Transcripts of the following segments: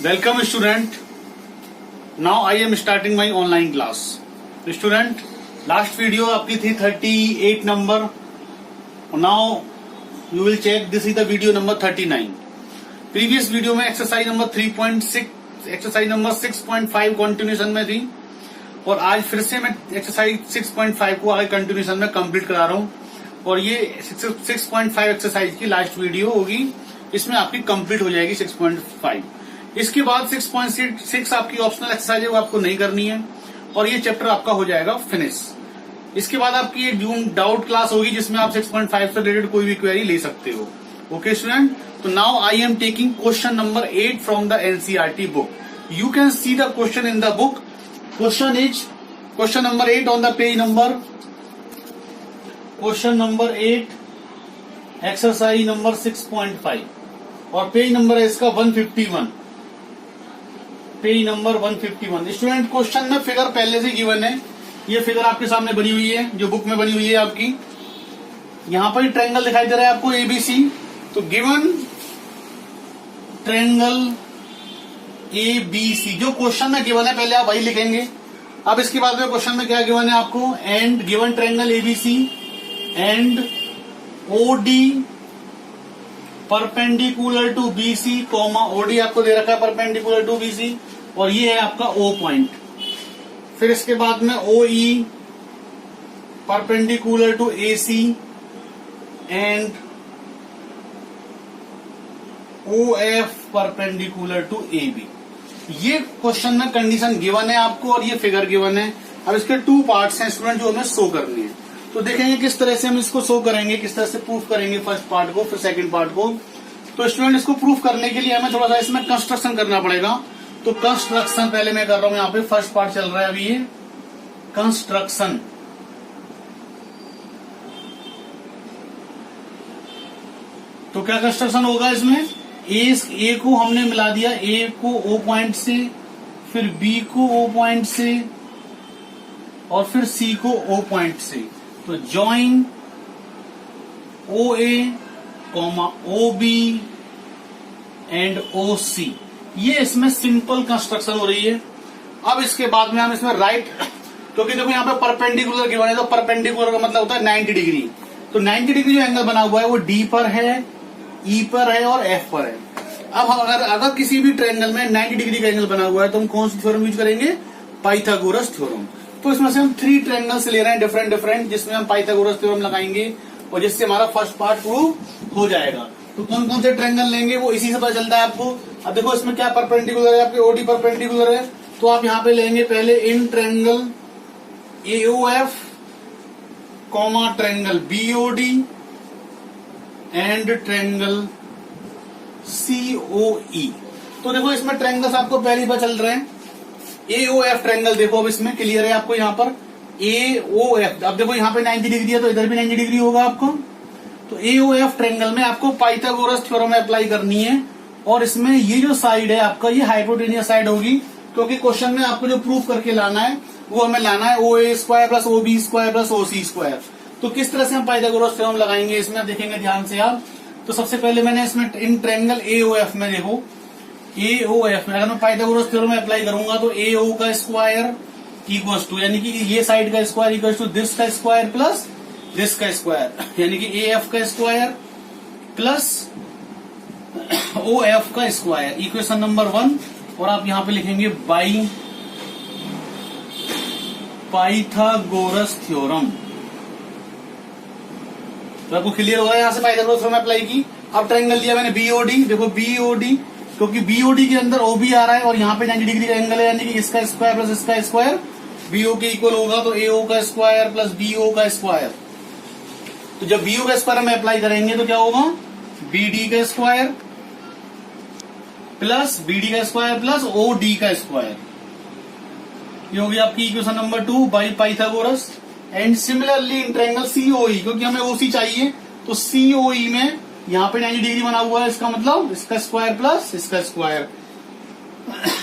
Welcome student. Now I am starting my online class. Student, last video आपकी थी 38 number. Now you will check this is the video number 39. Previous video में exercise number 3.6, exercise number 6.5 continuation में थी और आज फिर से मैं exercise 6.5 को आगे continuation में complete करा रहा हूँ और ये 6.5 exercise की last video होगी, इसमें आपकी complete हो जाएगी 6.5. इसके बाद 6.6 आपकी ऑप्शनल एक्सरसाइज है, वो आपको नहीं करनी है और ये चैप्टर आपका हो जाएगा फिनिश. इसके बाद आपकी एक जूम डाउट क्लास होगी जिसमें आप 6.5 से रिलेटेड कोई भी क्वेरी ले सकते हो. ओके स्टूडेंट, तो now I am taking question number 8 from the NCERT book. You can see the question in the book. Question number 8 on the page number, question number 8 exercise number 6.5 और page number है इसका 151. Page number 151. Student, question में figure पहले से given है. ये figure आपके सामने बनी हुई है, जो बुक में बनी हुई है आपकी. यहां पर ट्रायंगल दिखाई दे रहा है आपको एबीसी. तो गिवन ट्रायंगल एबीसी जो क्वेश्चन में गिवन है, पहले आप वही लिखेंगे. अब इसके बाद में क्वेश्चन में क्या गिवन है आपको, and given triangle ABC and OD perpendicular to BC comma OD आपको दे रखा है परपेंडिकुलर टू बीसी और ये है आपका ओ पॉइंट. फिर इसके बाद में O E perpendicular to AC and O F perpendicular to A B. ये क्वेश्चन में कंडीशन गिवन है आपको और ये फिगर गिवन है. अब इसके 2 पार्ट्स हैं स्टूडेंट जो हमें शो करनी है. तो देखेंगे किस तरह से हम इसको शो करेंगे, किस तरह से प्रूफ करेंगे फर्स्ट पार्ट को, फिर सेकंड पार्ट को. तो स्टूडेंट, इसको प्रूफ करने के लिए हमें थोड़ा सा इसमें कंस्ट्रक्शन करना पड़ेगा. तो कंस्ट्रक्शन पहले मैं कर रहा हूं. यहाँ पे फर्स्ट पार्ट चल रहा है अभी, ये कंस्ट्रक्शन. तो क्या कंस्ट्रक्शन होगा इसमें, ए को हमने मिला दिया, ए को ओ पॉइंट से, फिर बी को ओ पॉइंट से और फिर सी को ओ पॉइंट से. तो join O A comma O B and O C. ये इसमें सिंपल कंस्ट्रक्शन हो रही है. अब इसके बाद में हम इसमें राइट, क्योंकि देखो यहाँ पे परपेंडिकुलर गिवन है, तो परपेंडिकुलर का मतलब होता है 90 डिग्री. तो 90 डिग्री जो एंगल बना हुआ है वो डी पर है, ई पर है और एफ पर है. अब अगर किसी भी ट्रायंगल में 90 डिग्री का एंगल बना हुआ है तो हम कौन सी थ्योरम यूज करेंगे, पाइथागोरस थ्योरम. तो इसमें से हम 3 ट्रायंगल्स ले रहे हैं डिफरेंट, जिसमें हम पाइथागोरस थ्योरम लगाएंगे और जिससे हमारा फर्स्ट पार्ट प्रूव हो जाएगा. तो कौन कौन से ट्रायंगल लेंगे वो इसी से पता चलता है आपको. अब देखो इसमें क्या परपेंडिकुलर है, आपके ओडी परपेंडिकुलर है. तो आप यहाँ पे लेंगे पहले इन triangle AOF comma triangle BOD and triangle COE. तो देखो इसमें ट्रायंगल्स आपको पहली बार चल रहे हैं. एओएफ ट्रायंगल देखो, अब इसमें क्लियर है आपको यहाँ पर एओएफ. अब देखो यहाँ पे 90 डिग्री है तो इधर भी 90 डिग्री होगा आपको. तो एओएफ ट्रायंगल में आपको पाइथागोरस थ्योरम अप्लाई करनी है और इसमें ये जो साइड है आपका, ये हाइपोटेनियस साइड होगी, क्योंकि क्वेश्चन में आपको जो प्रूफ करके लाना है वो हमें लाना है O A square plus O B square plus O C square. तो किस तरह से हम पाइथागोरस थ्योरम लगाएंगे इसमें आप देखेंगे ध्यान से आप. तो सबसे पहले मैंने इसमें इन ट्रायंगल एओएफ में देखो, एओएफ में अगर मैं पाइथागोरस थ्योरम अप्लाई करूंगा तो एओ का स्क्वायर इक्वल्स टू, यानी कि ये साइड का स्क्वायर इक्वल्स टू दिस का स्क्वायर प्लस दिस का स्क्वायर, यानी कि एएफ का स्क्वायर प्लस ओ एफ का स्क्वायर. Equation number 1. और आप यहां पे लिखेंगे बाई पाइथागोरस थ्योरम. तो आपको क्लियर होगा यहां से पाइथागोरस थ्योरम अप्लाई की. अब ट्रायंगल दिया मैंने बीओडी, देखो बीओडी, क्योंकि बीओडी के अंदर ओबी आ रहा है और यहाँ पे 90 डिग्री का एंगल है, यानी कि इसका स्क्वायर प्लस इसका स्क्वायर बीओ के इक्वल होगा. तो एओ का स्क्वायर प्लस बीओ का स्क्वायर. तो जब बीओ का स्क्वायर हम अप्लाई करेंगे तो क्या होगा, बीडी का स्क्वायर प्लस बीडी का स्क्वायर प्लस ओडी का स्क्वायर. ये होगी आपकी equation number 2 by Pythagoras. And similarly in triangle COE, क्योंकि हमें ओसी चाहिए, तो सीओई में यहाँ पे 90 डिग्री बना हुआ है, इसका मतलब इसका स्क्वायर प्लस इसका स्क्वायर,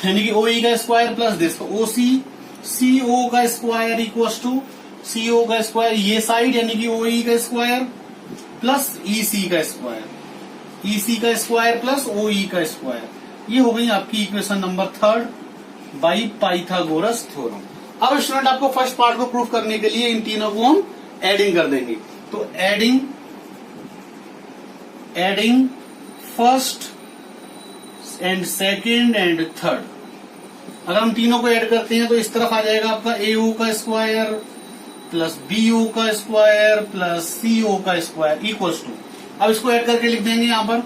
यानी कि ओई का square plus this. OC CO का स्क्वायर इक्वल्स टू सीओ का स्क्वायर, ये साइड यानी कि ओई का स्क्वायर प्लस ईसी का स्क्वायर, ईसी का स्क्वायर प्लस ओई का स्क्वायर. ये हो गई आपकी equation number 3 by Pythagoras theorem. अब स्टूडेंट आपको फर्स्ट पार्ट को प्रूव करने के लिए इन तीनों को हम एडिंग कर देंगे। तो adding first and second and third, अगर हम तीनों को ऐड करते हैं तो इस तरफ आ जाएगा आपका AO का स्क्वायर प्लस BO का स्क्वायर प्लस CO का स्क्वायर इक्वल्स टू, अब इसको ऐड करके लिख देंगे यहां पर,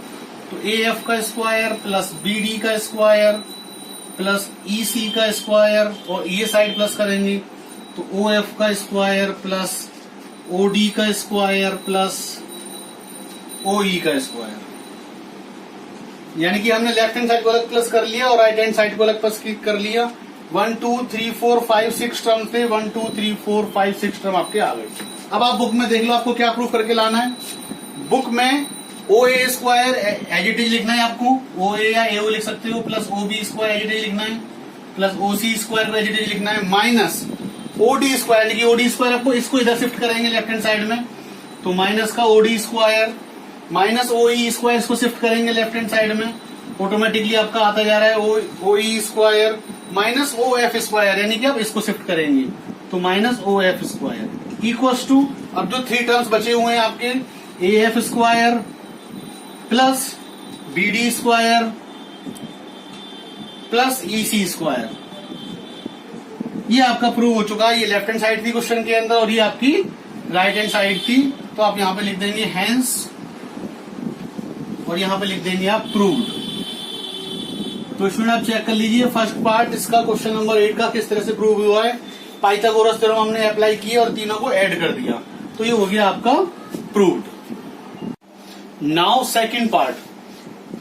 तो AF का स्क्वायर प्लस BD का स्क्वायर प्लस EC का स्क्वायर, और ये साइड प्लस करेंगे तो OF का स्क्वायर प्लस OD का स्क्वायर प्लस OE का स्क्वायर। यानी कि हमने लेफ्ट हैंड साइड को अलग प्लस कर लिया और राइट हैंड साइड को अलग प्लस कर लिया। 1 2 3 4 5 6 टर्म थे, 1 2 3 4 5 6 टर्म आपके आ गए। अब आप बुक में देख लो आपको क्या प्रूफ करके लाना है। बुक में OA square as it is लिखना है आपको, OA या AO लिख सकते हो, plus OB square as it is लिखना है, प्लस OC स्क्वायर को एज इट इज लिखना है, माइनस OD स्क्वायर, यानी कि OD स्क्वायर आपको इसको इधर शिफ्ट करेंगे लेफ्ट हैंड साइड में, तो माइनस का OD square minus OE square इसको शिफ्ट करेंगे लेफ्ट हैंड साइड में, ऑटोमेटिकली आपका आता जा रहा है OE square minus OF square, यानी कि आप इसको शिफ्ट करेंगे तो minus OF square equals to, अब जो 3 टर्म्स बचे हुए हैं आपके AF square plus BD square plus EC square, ये आपका प्रूव हो चुका है। ये लेफ्ट हैंड साइड थी क्वेश्चन के अंदर और ये आपकी राइट हैंड साइड थी, तो आप यहां पे लिख देंगे हेंस और यहां पे लिख देंगे आप प्रूव्ड। तो इसमें आप चेक कर लीजिए फर्स्ट पार्ट इसका क्वेश्चन नंबर 8 का किस तरह से प्रूव हुआ है। पाइथागोरस थ्योरम हमने अप्लाई किया और तीनों को ऐड कर दिया, तो ये हो गया आपका proved. Now second part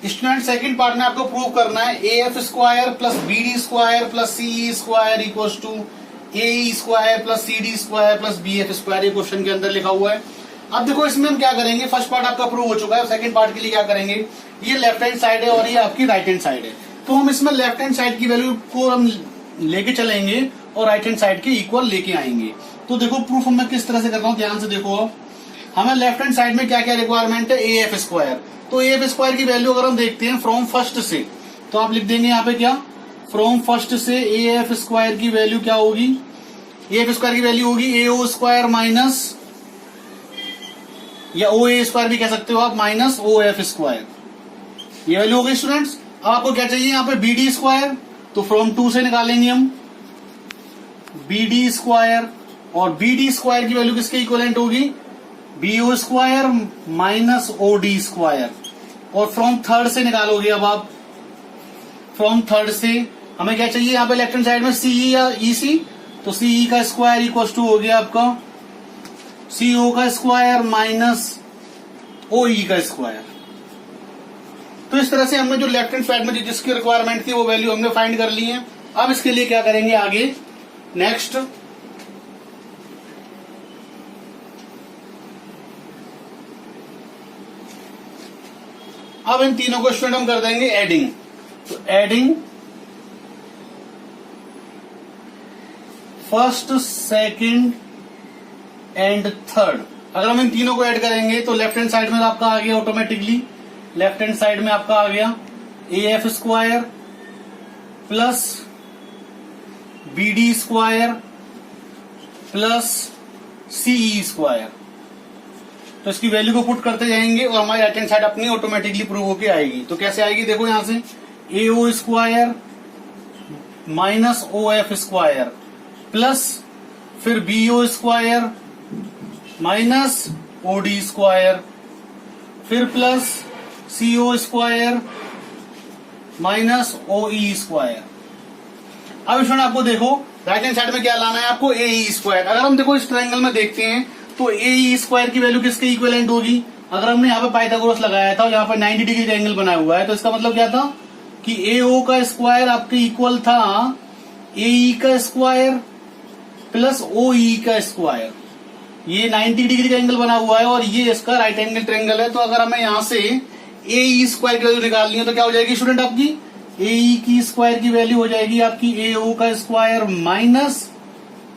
student, second part में आपको प्रूव करना है AF square plus BD square plus CE square equals to AE square plus CD square plus BF square, ये क्वेश्चन के अंदर लिखा हुआ है। अब देखो इसमें हम क्या करेंगे, फर्स्ट पार्ट आपका प्रूव हो चुका है, सेकंड पार्ट के लिए क्या करेंगे, ये लेफ्ट हैंड साइड है और ये आपकी राइट हैंड साइड है, तो हम इसमें लेफ्ट हैंड साइड की वैल्यू को हम लेके चलेंगे और राइट हैंड साइड के इक्वल लेके आएंगे। तो देखो प्रूफ मैं किस तरह से करता हूं, ध्यान से देखो। हमें लेफ्ट हैंड साइड में क्या क्या रिक्वायरमेंट है, AF स्क्वायर, तो AF स्क्वायर की वैल्यू अगर हम देखते हैं फ्रॉम फर्स्ट से, तो आप लिख देंगे यहाँ पे क्या, फ्रॉम फर्स्ट से AF स्क्वायर की वैल्यू क्या होगी, AF स्क्वायर की वैल्यू होगी AO स्क्वायर माइनस, या OA स्क्वायर भी कह सकते हो आप, माइनस OF स्क्वायर, ये वैल्यू हो गई स्टूडेंट्स। अब आपको क्या चाहिए यहाँ पे BD स्क्वायर, तो फ्रॉम 2 से निकालेंगे हम BD स्क्वायर, और BD स्क्वायर की वैल्यू किसके इक्वलेंट होगी, BO square minus OD square, और फ्रॉम थर्ड से निकालोगे। अब आप फ्रॉम थर्ड से हमें क्या चाहिए यहाँ पे लेफ्ट हैंड साइड में CE या EC, तो CE का स्क्वायर इक्वल टू हो गया आपका CO का स्क्वायर माइनस OE का स्क्वायर। तो इस तरह से हमने जो लेफ्ट हैंड साइड में जिसकी रिक्वायरमेंट थी वो वैल्यू हमने फाइंड कर ली है। अब इसके लिए क्या करेंगे आगे, नेक्स्ट अब इन तीनों को स्टूडेंट हम कर देंगे एडिंग। तो adding first second and third, अगर हम इन तीनों को ऐड करेंगे तो लेफ्ट हैंड साइड में आपका आ गया ऑटोमेटिकली, लेफ्ट हैंड साइड में आपका आ गया AF square plus BD square plus CE square. तो इसकी वैल्यू को पुट करते जाएंगे और हमारी राइट हैंड साइड अपनी ऑटोमेटिकली प्रूव होके आएगी। तो कैसे आएगी, देखो यहां से AO square minus OF square plus फिर BO square minus OD square फिर plus CO square minus OE square. अब इसमें आपको देखो राइट हैंड साइड में क्या लाना है आपको, AE स्क्वायर। अगर हम देखो इस ट्रायंगल में देखते हैं तो AE स्क्वायर की वैल्यू किसके इक्विवेलेंट होगी, अगर हमने यहाँ पे पाइथागोरस लगाया था और यहाँ पे 90 डिग्री का एंगल बना हुआ है, तो इसका मतलब क्या था कि AO का स्क्वायर आपके इक्वल था AE का स्क्वायर प्लस OE का स्क्वायर। ये 90 डिग्री का एंगल बना हुआ है और ये इसका राइट एंगल ट्रायंगल है। तो अगर हमें यहाँ से AE स्क्वायर की वैल्यू निकालनी है तो क्या हो जाएगी स्टूडेंट, आपकी AE की स्क्वायर की वैल्यू हो जाएगी आपकी AO का स्क्वायर माइनस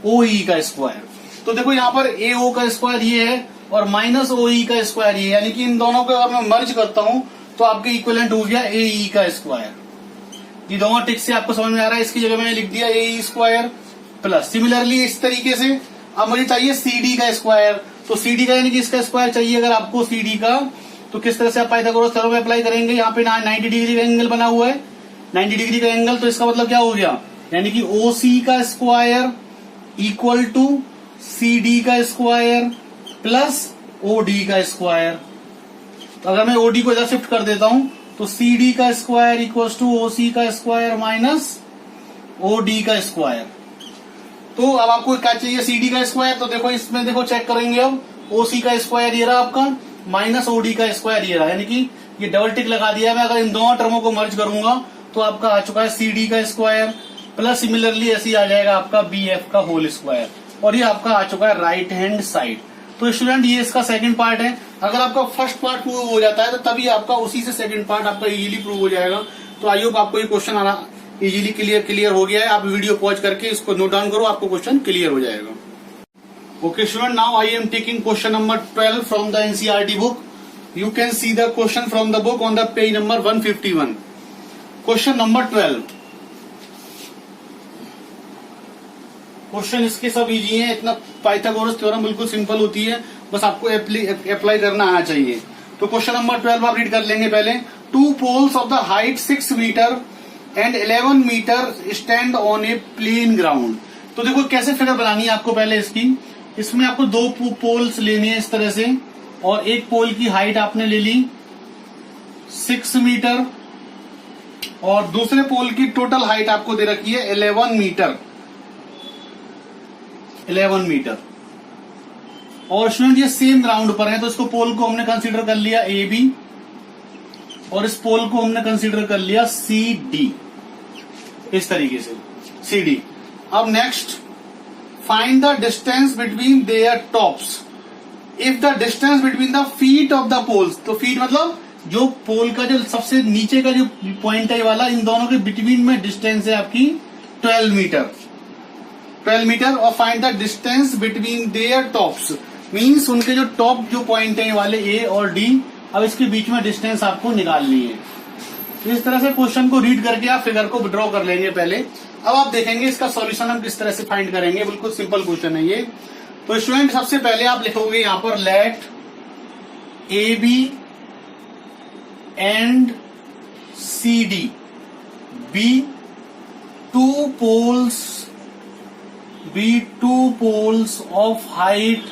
OE का स्क्वायर। तो देखो यहाँ पर AO का स्क्वायर ये है और माइनस OE का स्क्वायर ये, यानी कि इन दोनों को अगर मैं मर्ज करता हूं तो आपके इक्विवेलेंट हो गया AE का स्क्वायर। ये दोनों टिक से आपको समझ में आ रहा है। इसकी जगह मैंने लिख दिया ए स्क्वायर प्लस, सिमिलरली इस तरीके से अब मुझे चाहिए CD का स्क्वायर, तो CD का यानी कि इसका स्क्वायर चाहिए अगर आपको CD का, तो किस तरह से आप पाइथागोरस थ्योरम में अप्लाई करेंगे। यहाँ पे 90 डिग्री का एंगल बना हुआ है, 90 डिग्री का एंगल, तो इसका मतलब क्या हो गया, यानी कि OC का स्क्वायर इक्वल टू CD का स्क्वायर प्लस OD का स्क्वायर। तो अगर मैं OD को इधर शिफ्ट कर देता हूं तो CD का स्क्वायर इक्वल टू OC का स्क्वायर माइनस OD का स्क्वायर। तो अब आपको क्या चाहिए, CD का स्क्वायर, तो देखो इसमें देखो चेक करेंगे अब, OC का स्क्वायर ये रहा आपका माइनस OD का स्क्वायर ये रहा, यानी कि ये डबल टिक लगा दिया मैं। अगर इन दोनों टर्मों को मर्ज करूंगा तो आपका आ चुका है CD का स्क्वायर प्लस सिमिलरली ऐसे ही आ जाएगा आपका BF का होल स्क्वायर, और ये आपका आ चुका है राइट हैंड साइड। तो स्टूडेंट ये इसका सेकंड पार्ट है। अगर आपका फर्स्ट पार्ट प्रूव हो जाता है तो तभी आपका उसी से सेकंड पार्ट आपका इजीली प्रूव हो जाएगा। तो आई होप आपको ये क्वेश्चन आना इजीली क्लियर हो गया है। आप वीडियो पॉज करके इसको नोट डाउन करो, आपको क्वेश्चन क्लियर हो जाएगा। Okay student, now I am taking question number 12 from the NCERT book. You can see the question from the book on the page number 151। Question number 12। Question इसके सब easy है, इतना Pythagoras theorem बिल्कुल simple होती है, बस आपको apply करना आना चाहिए। तो क्वेश्चन नंबर 12 आप रीड कर लेंगे पहले। 2 poles of the height 6 metre and 11 metre stand on a plane ground. तो देखो कैसे फिगर बनानी है आपको पहले इसकी। इसमें आपको 2 पोल्स लेने हैं इस तरह से, और एक पोल की हाइट आपने ले ली 6 मीटर, और दूसरे पोल की टोटल हाइट आपको दे रखी है 11 मीटर। और स्टूडेंट ये सेम ग्राउंड पर है, तो इसको पोल को हमने कंसीडर कर लिया AB, और इस पोल को हमने कंसीडर कर लिया CD, इस तरीके से CD। अब next, find the distance between their tops if the distance between the feet of the poles. तो फीट मतलब जो पोल का जो सबसे नीचे का जो पॉइंट है वाला, इन दोनों के बिटवीन में डिस्टेंस है आपकी 12 मीटर। और find the distance between their tops, means उनके जो टॉप जो पॉइंट है वाले A और D, अब इसके बीच में डिस्टेंस आपको निकालनी है। इस तरह से क्वेश्चन को रीड करके आप फिगर को ड्रॉ कर लेंगे पहले। अब आप देखेंगे इसका सॉल्यूशन हम किस तरह से फाइंड करेंगे। बिल्कुल सिंपल क्वेश्चन है ये। तो स्टूडेंट सबसे पहले आप लिखोगे यहां पर let AB and CD be 2 poles of height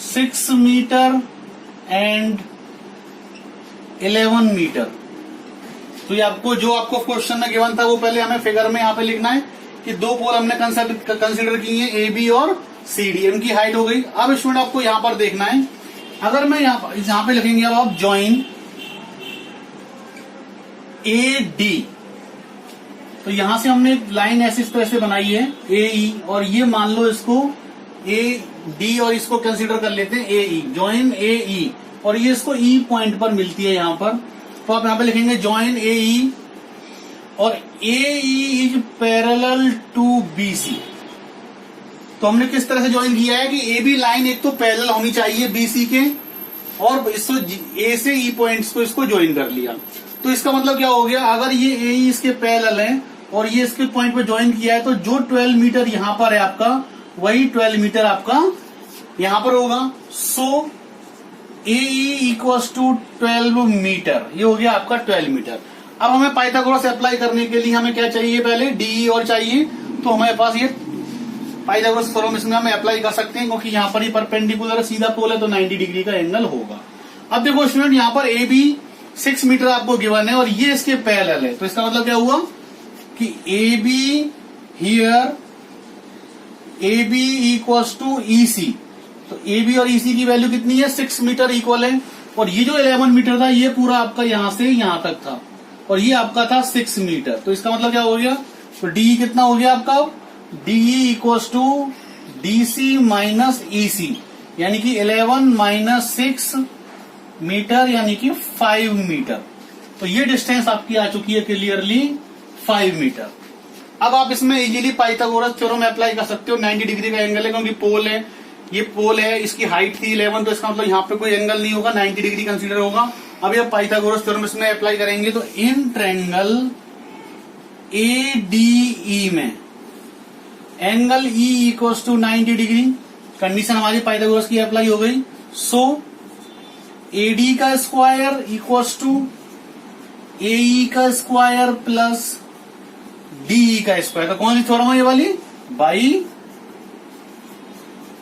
6 metre and 11 metre. तो ये आपको जो आपको क्वेश्चन में गिवन था वो पहले हमें फिगर में यहाँ पे लिखना है कि 2 पोल हमने कंसिडर किए हैं AB और CD, इनकी हाइट हो गई। अब स्टूडेंट आपको यहाँ पर देखना है, अगर मैं यहाँ पे लिखेंगे अब आप ज्वाइन AD, तो यहां से हमने लाइन ऐसी इस तरह से बनाई है AE, और ये मान लो इसको AD और इसको कंसीडर कर लेते हैं AE, ज्वाइन AE, और ये इसको E पॉइंट पर मिलती है यहां पर। तो आप यहां पे लिखेंगे ज्वाइन AE, और AE is parallel to BC। तो हमने किस तरह से ज्वाइन किया है कि AB लाइन एक तो पैरेलल होनी चाहिए BC के, और इसको A से E पॉइंट्स को इसको ज्वाइन कर लिया। तो इसका मतलब क्या हो गया, अगर ये AE इसके पैरेलल है और ये इसके पॉइंट पे ज्वाइन किया है, तो जो 12 मीटर यहां पर है आपका, वही 12 मीटर आपका यहां पर होगा। सो AE इक्वल्स टू 12 मीटर, ये हो गया आपका 12 मीटर। अब हमें पाइथागोरस अप्लाई करने के लिए हमें क्या चाहिए, पहले DE और चाहिए, तो हमारे पास ये पाइथागोरस थ्योरम इसमें हम अप्लाई कर सकते हैं, क्योंकि यहाँ पर ही परपेंडिकुलर सीधा पोल है तो 90 डिग्री का एंगल होगा। अब देखो स्टूडेंट यहाँ पर AB 6 मीटर आपको गिवन है और ये इसके पैरेलल है, तो इसका मतलब क्या हुआ कि AB here AB equals to EC। तो AB और EC की वैल्यू कितनी है, 6 मीटर इक्वल है, और ये जो 11 मीटर था ये पूरा आपका यहां से यहां तक था, और ये आपका था 6 मीटर। तो इसका मतलब क्या हो गया, तो DE कितना हो गया आपका, DE equals to DC minus EC, यानी कि 11 माइनस 6 मीटर, यानी कि 5 मीटर। तो ये डिस्टेंस आपकी आ चुकी है क्लियरली 5 मीटर। अब आप इसमें इजीली पाइथागोरस थ्योरम अप्लाई कर सकते हो। 90 डिग्री का एंगल है क्योंकि पोल है, ये पोल है, इसकी हाइट थी 11, तो इसका मतलब यहाँ पे कोई एंगल नहीं होगा, 90 डिग्री कंसीडर होगा। अभी आप पाइथागोरस थ्योरम इसमें अप्लाई करेंगे तो इन ट्रायंगल ADE में angle E equals to 90 degree, condition हमारी पाइथागोरस की अप्लाई हो गई। सो AD का स्क्वायर इक्वल्स टू AE का स्क्वायर प्लस DE का स्क्वायर। तो कौन सी थ्योरम है ये वाली? By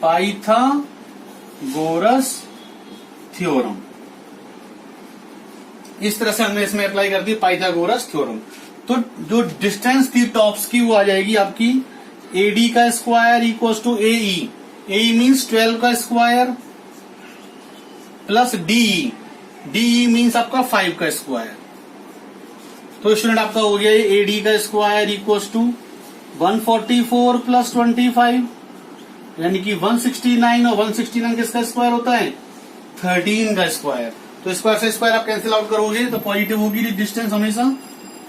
Pythagoras theorem. इस तरह से हमने इसमें अप्लाई कर दी पाइथागोरस थ्योरम। तो जो डिस्टेंस थी टॉप्स की वो आ जाएगी आपकी AD का square equals to AE। AE means 12 का square plus DE। DE means आपका 5 का स्क्वायर। तो स्टूडेंट आपका हो गया AD का स्क्वायर इक्वल्स टू 144 प्लस 25 यानी कि 169, और 169 किसका स्क्वायर होता है? 13 का स्क्वायर। तो स्क्वायर से स्क्वायर आप कैंसिल आउट करोगे तो पॉजिटिव होगी डिस्टेंस हमेशा।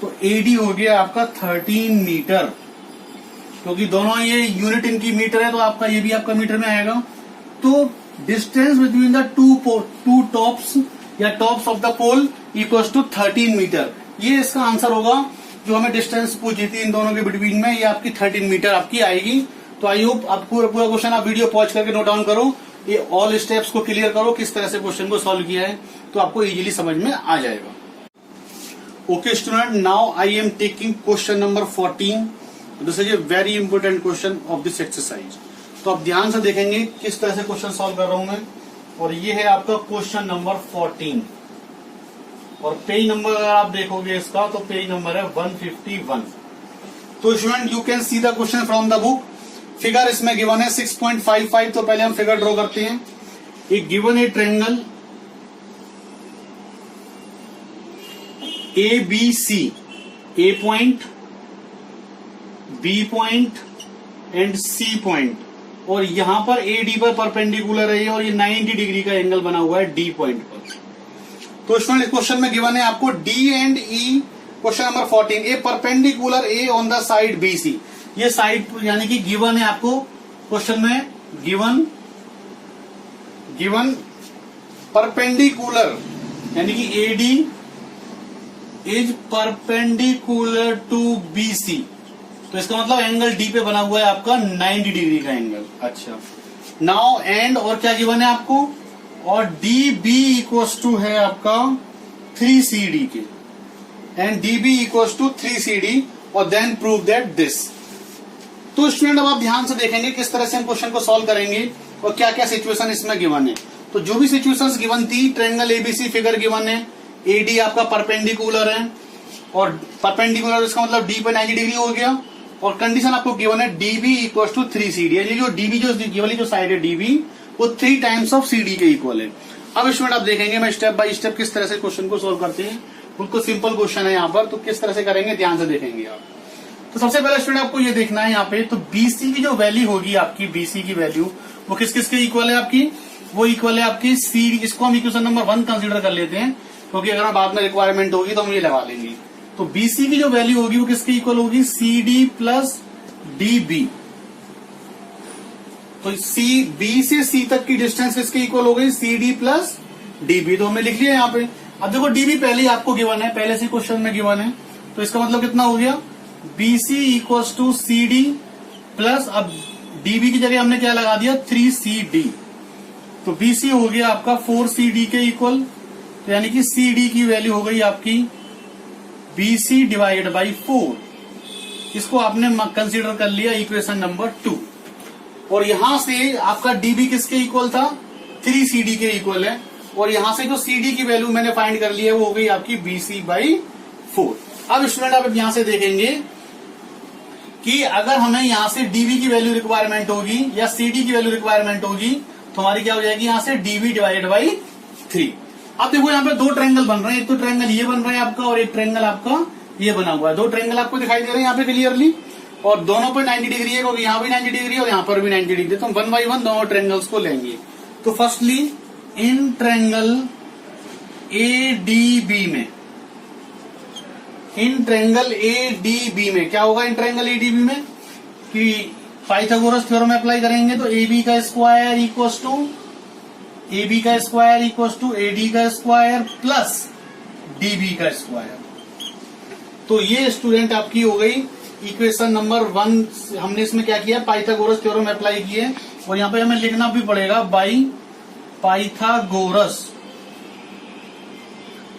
तो AD हो गया आपका 13 मीटर, क्योंकि दोनों ये यूनिट इनकी मीटर है तो आपका ये भी आपका मीटर में आएगा। तो distance between the two tops या tops of the pole equals to 13 metre. ये इसका आंसर होगा। जो हमें डिस्टेंस पूछी थी इन दोनों के बिटवीन में, ये आपकी 13 मीटर आपकी आएगी। तो आई होप आप पूरा क्वेश्चन आप वीडियो पॉज करके नोट डाउन करो, ये ऑल स्टेप्स को क्लियर करो किस तरह से क्वेश्चन को सॉल्व किया है, तो आपको इजीली समझ में आ जाएगा। Okay student, now I am taking question number 14। This is a very important question of this exercise. तो आप ध्यान से देखेंगे किस तरह से क्वेश्चन सॉल्व कर रहा हूं मैं। और ये है आपका क्वेश्चन नंबर 14 और पेज नंबर अगर आप देखोगे इसका तो पेज नंबर है 151। तो student you can see the question from the book. Figure इसमें गिवन है 6.55। तो पहले हम फिगर ड्रॉ करते हैं। एक गिवन है triangle ABC, A point, B point and C point, और यहां पर AD पर परपेंडिकुलर है और ये 90 डिग्री का एंगल बना हुआ है D पॉइंट पर। तो स्टूडेंट क्वेश्चन में गिवन है आपको D and E। Question number 14, A perpendicular A on the side BC। ये साइड यानी कि गिवन है आपको क्वेश्चन में गिवन परपेंडिकुलर यानी कि AD is perpendicular to BC। तो इसका मतलब एंगल D पे बना हुआ है आपका 90 डिग्री का एंगल। अच्छा, नाउ एंड और क्या गिवन है आपको, और DB इक्वल्स टू है आपका 3CD के, and DB equals to 3CD, और देन प्रूव दैट दिस। तो स्टूडेंट अब आप ध्यान से देखेंगे किस तरह से हम क्वेश्चन को सॉल्व करेंगे और क्या क्या सिचुएशन इसमें गिवन है। तो जो भी सिचुएशंस गिवन थी, ट्रायंगल ABC फिगर गिवन है, AD आपका परपेंडिकुलर है और परपेंडिकुलर इसका मतलब D पे 90 डिग्री हो गया, और कंडीशन आपको गिवन है DB इक्वल टू 3CD। यानी जो DB जो वाली जो साइड है DB वो 3 टाइम्स ऑफ CD के इक्वल है। अब स्टूडेंट आप देखेंगे मैं स्टेप बाय स्टेप किस तरह से क्वेश्चन को सोल्व करते हैं। बिल्कुल सिंपल क्वेश्चन है यहाँ पर, तो किस तरह से करेंगे ध्यान से देखेंगे आप। तो सबसे पहले स्टूडेंट आपको ये देखना है यहाँ पे, तो BC की जो वैल्यू होगी आपकी, BC की वैल्यू वो किस किस के इक्वल है आपकी, वो इक्वल है आपकी CD। इसको हम इक्वेशन नंबर 1 कंसीडर कर लेते हैं, क्योंकि अगर बाद में रिक्वायरमेंट होगी तो हम ये लगा लेंगे। तो BC की जो वैल्यू होगी वो किसके इक्वल होगी, CD प्लस DB। तो B से C तक की डिस्टेंस किसके इक्वल हो गई, CD प्लस DB। तो हमने लिख लिया यहाँ पे। अब देखो DB पहले ही आपको गिवन है, पहले से क्वेश्चन में गिवन है, तो इसका मतलब कितना हो गया, BC equals to CD plus, अब DB की जगह हमने क्या लगा दिया, 3CD। तो BC हो गया आपका 4CD के इक्वल, तो यानी कि CD की वैल्यू हो गई आपकी BC डिवाइडेड बाई 4। इसको आपने कंसीडर कर लिया इक्वेशन नंबर 2। और यहां से आपका DB किसके इक्वल था, 3CD के इक्वल है, और यहां से जो CD की वैल्यू मैंने फाइंड कर ली है वो हो गई आपकी BC बाई 4। अब स्टूडेंट आप यहां से देखेंगे कि अगर हमें यहां से DB की वैल्यू रिक्वायरमेंट होगी या CD की वैल्यू रिक्वायरमेंट होगी तो हमारी क्या हो जाएगी, यहां से DB डिवाइडेड बाई 3। अब देखो यहाँ पे दो ट्रायंगल बन रहे हैं, एक तो ट्रायंगल ये बन रहा है आपका और एक ट्रायंगल आपका ये बना हुआ है। दो ट्रायंगल आपको दिखाई दे रहे हैं यहाँ पे क्लियरली, और दोनों पे 90 डिग्री है, क्योंकि यहाँ भी 90 डिग्री और यहाँ पर भी 90 डिग्री। तो हम 1 बाई 1 दोनों ट्रायंगल्स को लेंगे। तो फर्स्टली इन ट्रायंगल ADB में, इन ट्रायंगल ADB में क्या होगा, इन ट्रायंगल ADB में कि पाइथागोरस थ्योरम अप्लाई करेंगे तो AB का square equals to A B का square equal to A D का स्क्वायर प्लस डी बी का स्क्वायर। तो ये स्टूडेंट आपकी हो गई इक्वेशन नंबर 1। हमने इसमें क्या किया, पाइथागोरस थ्योरम अप्लाई किए, और यहाँ पे हमें लिखना भी पड़ेगा बाई पाइथागोरस।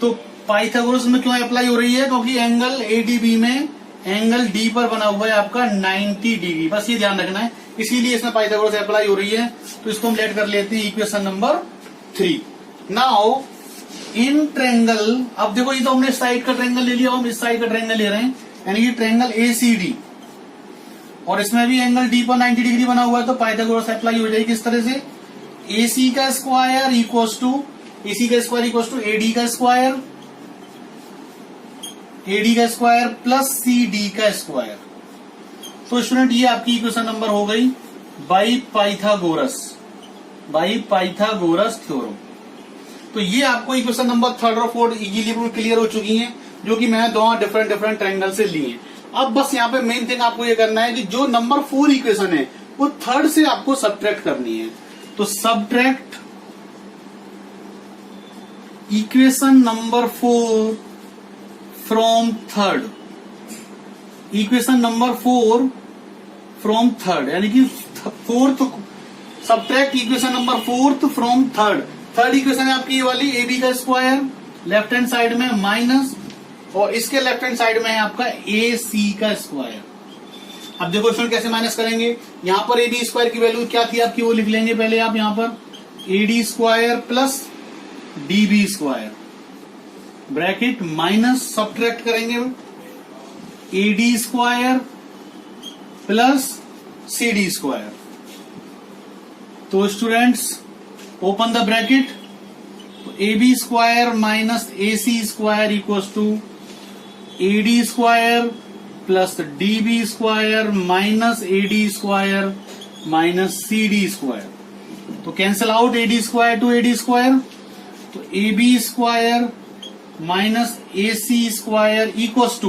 तो पाइथागोरस में क्यों अप्लाई हो रही है, क्योंकि एंगल एडीबी में एंगल डी पर बना हुआ है आपका 90 डिग्री, बस ये ध्यान रखना है, इसीलिए इसमें पाइथागोरस अप्लाई हो रही है। तो इसको हम लेट कर लेते हैं equation number 3। Now in triangle, अब देखो ये तो हमने इस साइड का ट्रायंगल ले लिया, हम इस साइड का ट्रायंगल ले रहे हैं, यानी कि ट्रायंगल एसीडी, और इसमें भी एंगल डी पर 90 डिग्री बना हुआ है, तो पाइथागोरस अप्लाई हो जाएगी किस तरह से, AC का स्क्वायर इक्वल्स टू एडी का स्क्वायर, एडी का स्क्वायर प्लस CD का स्क्वायर। तो स्टूडेंट ये आपकी इक्वेशन नंबर हो गई बाई पाइथागोरस थ्योरम। तो ये आपको इक्वेशन नंबर 3 और 4 इजीली क्लियर हो चुकी हैं, जो कि मैंने दोनों डिफरेंट ट्रायंगल से ली हैं। अब बस यहाँ पे मेन थिंग आपको ये करना है कि जो नंबर 4 इक्वेशन है वो 3rd से आपको सब्ट्रैक्ट करनी है। तो subtract equation number 4 from 3rd, equation number 4 from 3rd, यानी कि 4th subtract equation number 4 from 3rd। 3rd equation है आपकी ये वाली, ए बी का स्क्वायर लेफ्ट हैंड साइड में माइनस, और इसके लेफ्ट हैंड साइड में है आपका ए सी का स्क्वायर। अब देखो इसमें कैसे माइनस करेंगे, यहां पर ए बी स्क्वायर की वैल्यू क्या थी आपकी, वो लिख लेंगे पहले आप यहां पर A D square plus D B square bracket minus subtract करेंगे A D square plus C D square. तो स्टूडेंट्स ओपन द ब्रैकेट, तो A B square minus A C square equals to A D square plus D B square minus A D square minus C D square. तो cancel out A D square to A D square, तो A B square minus A C square equals to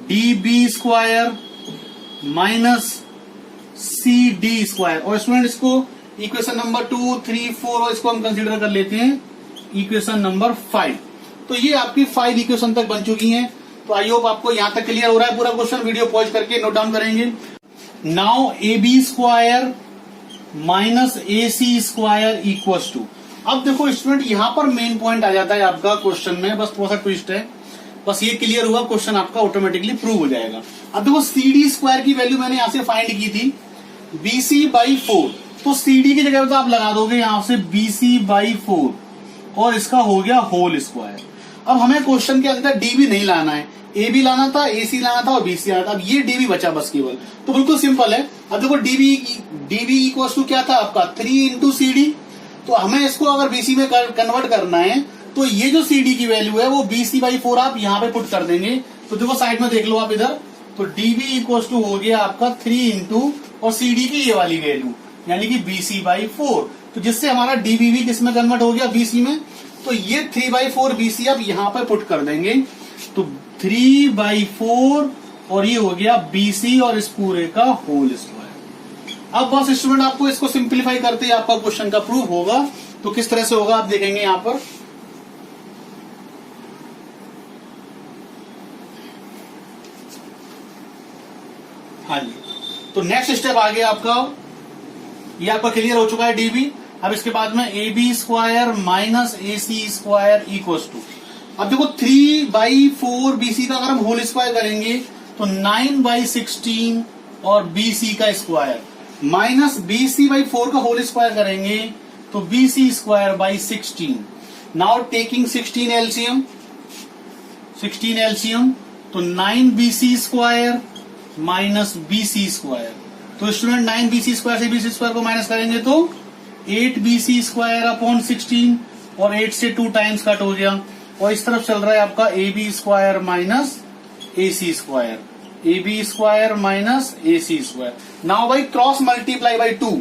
D B square minus C D square. और student इसको equation number 2, 3, 4 और इसको हम consider कर लेते हैं इक्वेशन नंबर 5। तो ये आपकी 5 इक्वेशन तक बन चुकी हैं। तो आई होप आपको यहां तक क्लियर हो रहा है पूरा क्वेश्चन। वीडियो पॉज करके नोट डाउन करेंगे। Now A B square minus A C square equals to, अब देखो स्टूडेंट यहां पर मेन पॉइंट आ जाता है आपका क्वेश्चन में, बस थोड़ा सा ट्विस्ट है, बस ये क्लियर हुआ क्वेश्चन आपका ऑटोमेटिकली प्रूव हो जाएगा। अब देखो सी डी स्क्वायर की वैल्यू मैंने यहां से फाइंड की थी BC बाई 4, तो CD की जगह पे तो आप लगा दोगे यहां से BC बाई 4 और इसका हो गया होल स्क्वायर। अब हमें क्वेश्चन के अंदर DB नहीं लाना है, AB लाना था, AC लाना था और BC लाना था। अब ये DB बचा बस केवल, तो बिल्कुल सिंपल है। अब देखो DB इक्वल टू क्या था आपका 3 इंटू CD, तो हमें इसको अगर BC में कन्वर्ट करना है तो ये जो CD की वैल्यू है वो BC बाई 4 आप यहाँ पे पुट कर देंगे। तो देखो साइड में देख लो आप इधर, तो DB इक्वल टू हो गया आपका 3 इंटू और CD की ये वाली वैल्यू यानी कि BC बाई 4, तो जिससे हमारा DB भी किसमें कन्वर्ट हो गया BC में। तो ये 3/4 BC आप यहाँ पे पुट कर देंगे, तो 3/4 और ये हो गया BC और इस पूरे का होल स्क्वायर। अब बस स्टूडेंट आपको इसको सिंप्लीफाई करते ही आपका क्वेश्चन का प्रूफ होगा। तो किस तरह से होगा आप देखेंगे यहाँ पर। हाँ जी, तो नेक्स्ट स्टेप आ गया आपका, ये आपका क्लियर हो चुका है DB। अब इसके बाद में AB square minus AC square equal to, अब देखो 3/4 BC का अगर हम होल स्क्वायर करेंगे तो 9/16 और BC का स्क्वायर माइनस BC/4 का होल स्क्वायर करेंगे तो BC square by 16। Now taking 16 LCM, तो 9BC square minus BC square. तो स्टूडेंट 9BC स्क्वायर से BC स्क्वायर को माइनस करेंगे तो 8BC स्क्वायर अपॉन 16 और 8 से 2 टाइम्स कट हो गया, और इस तरफ चल रहा है आपका AB square minus AC square, AB square minus AC square. Now by cross multiply by 2,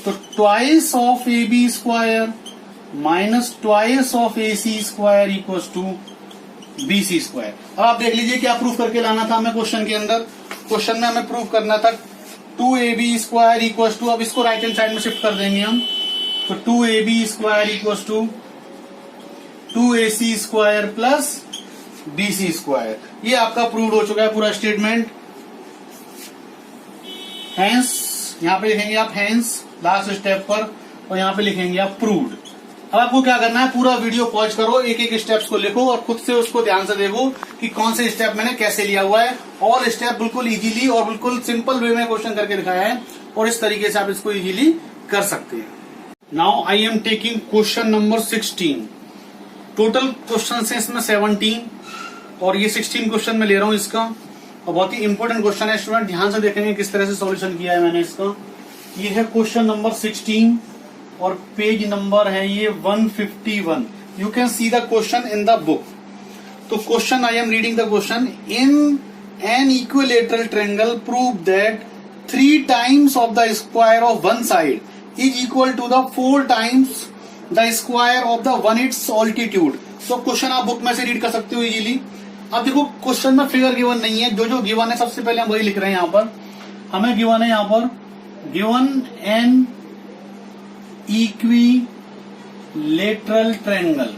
तो twice of AB square minus twice of AC square equals to BC square. अब आप देख लीजिए क्या प्रूफ करके लाना था हमें क्वेश्चन के अंदर। क्वेश्चन में हमें प्रूफ करना था 2AB स्क्वायर इक्वल्स टू, अब इसको राइट हैंड साइड में शिफ्ट कर देंगे हम, तो 2ab square equals to 2ac square plus bc square. ये आपका प्रूव हो चुका है पूरा स्टेटमेंट। हैंस यहां पे लिखेंगे आप हैंस लास्ट स्टेप पर, और यहां पे लिखेंगे आप प्रूव्ड। अब आपको क्या करना है, पूरा वीडियो पॉज करो, एक एक स्टेप्स को लिखो और खुद से उसको ध्यान से देखो कि कौन से स्टेप मैंने कैसे लिया हुआ है। ऑल स्टेप बिल्कुल इजीली और बिल्कुल सिंपल वे में क्वेश्चन करके दिखाया है, और इस तरीके से आप इसको इजीली कर सकते हैं। Now I am taking question number 16। Total question है इसमें 17, और ये 16 क्वेश्चन मैं ले रहा हूं इसका, और बहुत ही इंपॉर्टेंट क्वेश्चन है स्टूडेंट, ध्यान से देखेंगे किस तरह से सॉल्यूशन किया है मैंने इसका। ये है क्वेश्चन नंबर 16 और पेज नंबर है ये 151। You can see the question in the book. तो question I am reading the question. In an equilateral triangle prove that 3 times of the square of one side is equal to the 4 times the square of the one its altitude। तो question आप book में से read कर सकते हो easily. अब देखो question में फिगर गिवन नहीं है, जो गिवन है सबसे पहले हम वही लिख रहे हैं। यहाँ पर हमें गिवन है, यहाँ पर गिवन एन इक्विलेटरल ट्रायंगल।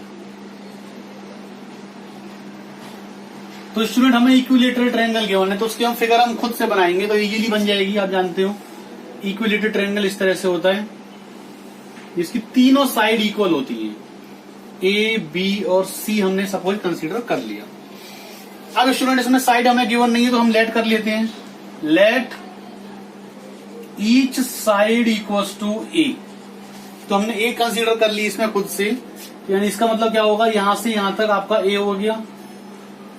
तो स्टूडेंट हमें इक्विलेटरल ट्रायंगल गिवन है, तो उसकी हम फिगर हम खुद से बनाएंगे तो इजीली बन जाएगी। आप जानते हो इक्विलेटरल ट्रायंगल इस तरह से होता है, इसकी तीनों साइड इक्वल होती है, ए बी और सी हमने सपोज कंसीडर कर लिया। अब स्टूडेंट इसमें साइड हमें गिवन नहीं है तो हम लेट कर लेते हैं, let each side equals to A. तो हमने ए कंसीडर कर ली इसमें खुद से, यानी इसका मतलब क्या होगा, यहां से यहां तक आपका ए हो गया,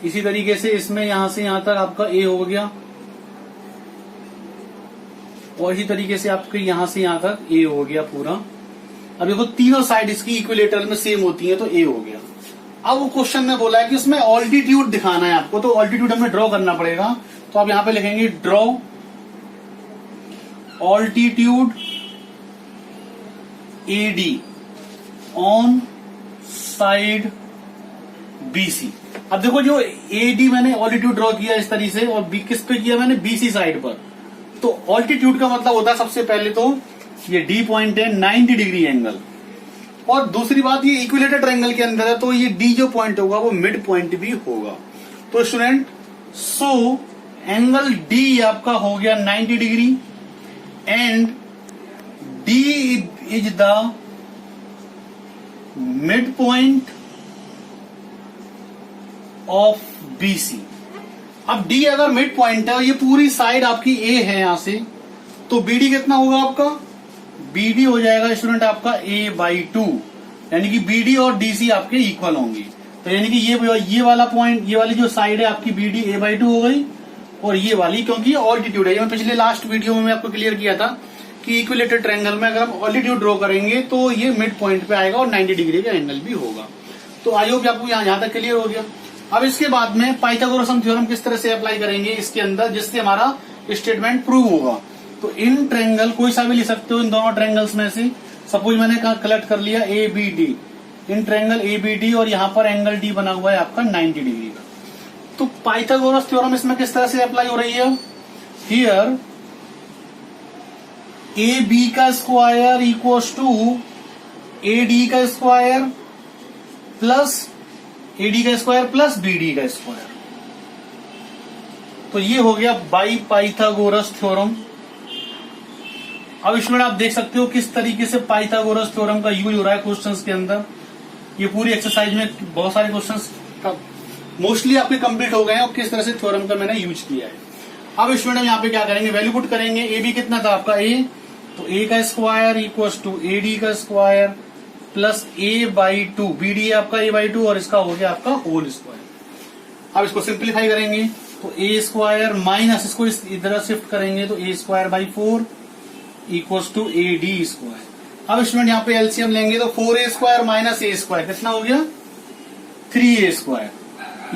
इसी तरीके से इसमें यहां से यहां तक आपका ए हो गया, और इसी तरीके से आपके यहां से यहां तक ए हो गया पूरा। अब देखो तीनों साइड इसकी इक्विलेटरल में सेम होती है तो ए हो गया। अब वो क्वेश्चन में बोला है कि उसमें ऑल्टीट्यूड दिखाना है आपको, तो ऑल्टीट्यूड हमें ड्रॉ करना पड़ेगा। तो आप यहां पे लिखेंगे draw altitude AD on side BC. अब देखो जो एडी मैंने ऑल्टीट्यूड ड्रॉ किया इस तरीके से, और बी किस पे किया मैंने, बीसी साइड पर। तो ऑल्टीट्यूड का मतलब होता है सबसे पहले तो ये डी पॉइंट है 90 डिग्री एंगल, और दूसरी बात ये इक्विलेटर ट्रायंगल के अंदर है तो ये डी जो पॉइंट होगा वो मिड पॉइंट भी होगा। तो स्टूडेंट सो एंगल डी आपका हो गया 90 degree and D is the mid point of BC. अब डी अगर मिड पॉइंट है, ये पूरी साइड आपकी ए है यहां से, तो बीडी कितना होगा आपका, बीडी हो जाएगा स्टूडेंट आपका a/2, यानी कि बीडी और डीसी आपके इक्वल होंगी। तो यानी कि ये वाला पॉइंट, ये वाली जो साइड है आपकी बीडी a/2 हो गई, और ये वाली क्योंकि ऑल्टीट्यूड है, ये मैं पिछले लास्ट वीडियो में आपको क्लियर किया था कि इक्विलेटरल ट्रायंगल में अगर हम ऑल्टीट्यूड ड्रॉ करेंगे तो ये मिड पॉइंट पे आएगा और 90 डिग्री का एंगल भी होगा। तो आई होप आपको यहां तक क्लियर हो गया। अब इसके बाद में पाइथागोरस थ्योरम किस तरह से अप्लाई करेंगे इसके अंदर, जिससे हमारा स्टेटमेंट प्रूव होगा। तो इन ट्रायंगल कोई सा भी ले सकते हो इन दोनों ट्रायंगल्स में से, सपोज मैंने कलेक्ट कर लिया A B D, in triangle A B D, और यहाँ पर एंगल डी बना हुआ है आपका 90 डिग्री का। तो पाइथागोरस थ्योरम इसमें किस तरह से अप्लाई हो रही है, हियर ए बी का square equals to A D का स्क्वायर प्लस एडी का स्क्वायर प्लस बीडी का स्क्वायर। तो ये हो गया बाई पाइथागोरस थ्योरम। अब इसमें आप देख सकते हो किस तरीके से पाइथागोरस थ्योरम का यूज हो रहा है क्वेश्चंस के अंदर। ये पूरी एक्सरसाइज में बहुत सारे क्वेश्चंस मोस्टली आपके कंप्लीट हो गए हैं और किस तरह से थ्योरम का मैंने यूज किया है। अब स्टूडेंट यहाँ पे क्या करेंगे, वैल्यू पुट करेंगे। ए बी कितना था आपका ए, तो ए का square equals to A D का square plus a/2, B D आपका a/2 और इसका हो गया आपका होल स्क्वायर। अब इसको सिंप्लीफाई करेंगे तो ए स्क्वायर माइनस इसको इधर शिफ्ट करेंगे तो a²/4 equals to A D square. अब स्टूडेंट यहाँ पे एलसीएम लेंगे तो 4a² माइनस a² कितना हो गया 3a²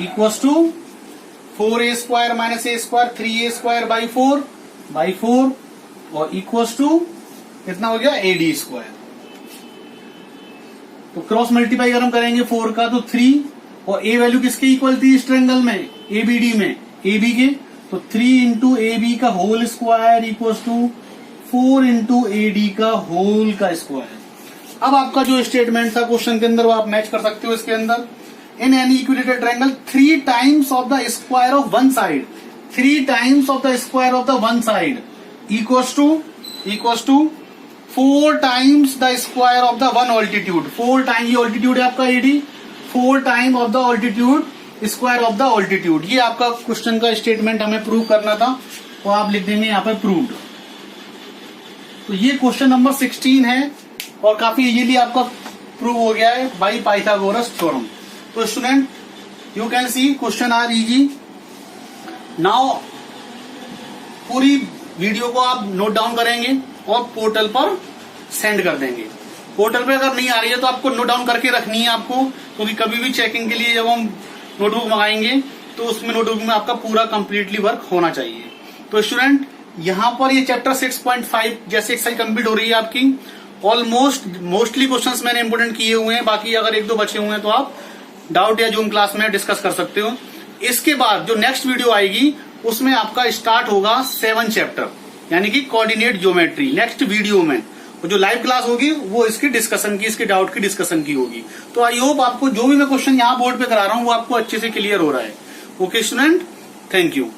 equals to 4a² minus a² 3a²/4 और इक्वल्स टू कितना हो गया ad²। तो क्रॉस मल्टीप्लाई अगर हम करेंगे 4 का तो 3, और ए वैल्यू किसके इक्वल थी इस ट्रायंगल में, एबीडी में, एबी के, तो 3 इंटू ए बी का whole square equals to 4 into A D का होल का स्क्वायर। अब आपका जो स्टेटमेंट था क्वेश्चन के अंदर वो आप मैच कर सकते हो इसके अंदर। In any equilateral triangle 3 times of the square of one side, 3 times of the square of the one side equals to 4 times the square of the one altitude. 4 time, ये ऑल्टीट्यूड है आपका AD, 4 time of the altitude square of the altitude. ये आपका question का statement हमें prove करना था, तो आप लिख देंगे यहाँ पे प्रूव्ड। तो ये क्वेश्चन नंबर 16 है और काफी इजीली आपका प्रूव हो गया है बाई पाइथागोरस थ्योरम। तो student you can see question are easy. Now पूरी वीडियो को आप नोट डाउन करेंगे और पोर्टल पर सेंड कर देंगे। पोर्टल पे अगर नहीं आ रही है तो आपको नोट डाउन करके रखनी है आपको, क्योंकि कभी भी चेकिंग के लिए जब हम नोटबुक मंगाएंगे तो उसमें नोटबुक में आपका पूरा कंप्लीटली वर्क होना चाहिए। तो स्टूडेंट यहाँ पर ये चैप्टर 6.5 जैसे एक्सरसाइज कंप्लीट हो रही है आपकी। ऑलमोस्ट मोस्टली क्वेश्चंस मैंने इंपोर्टेंट किए हुए हैं, बाकी अगर 1-2 बचे हुए हैं तो आप डाउट या जूम क्लास में डिस्कस कर सकते हो। इसके बाद जो नेक्स्ट वीडियो आएगी उसमें आपका स्टार्ट होगा 7 चैप्टर, यानी कि कोऑर्डिनेट ज्योमेट्री। नेक्स्ट वीडियो में जो लाइव क्लास होगी वो इसकी डिस्कशन की, इसके डाउट की डिस्कशन की होगी। तो आई होप आपको जो भी मैं क्वेश्चन यहाँ बोर्ड पे करा रहा हूँ वो आपको अच्छे से क्लियर हो रहा है। Okay student, thank you.